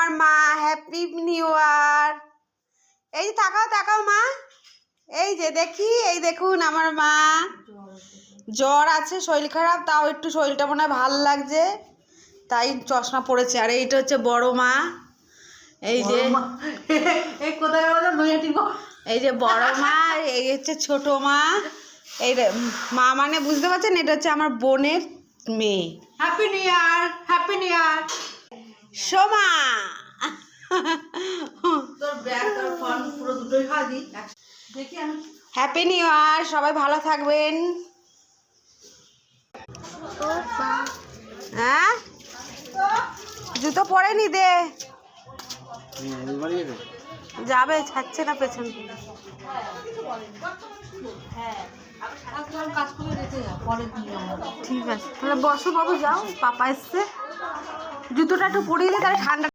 আমার মা, happy new year. এই যে তাকাও তাকাও মা, এই যে দেখি, এই দেখুন আমার মা জ্বর আছে, শরীর খারাপ, তাও একটু শরীরটা মনে হয় ভাল লাগছে তাই চশমা পড়েছে। আর এইটা হচ্ছে বড় মা, এই যে এই যে বড় মা, এই হচ্ছে ছোট মা। এই মা মানে বুঝতে পারছেন, এটা হচ্ছে আমার বোনের মেয়ে। Happy new year, happy new year. Soma তোর ব্যাগ তোর ফোন পুরো দুটোই হাজি দেখি আমি। হ্যাপি নিউ ইয়ার, সবাই ভালো থাকবেন। হ্যাঁ জুতো পরে নি দে, যাবে ছাড়ছে না পেছন। কাজ করে রেখে যা, পরের দিন ঠিক আছে তাহলে বসো বাবু, যাও, পাপা এসছে। জুতোটা একটু পরিয়ে দিলে তাহলে ঠান্ডা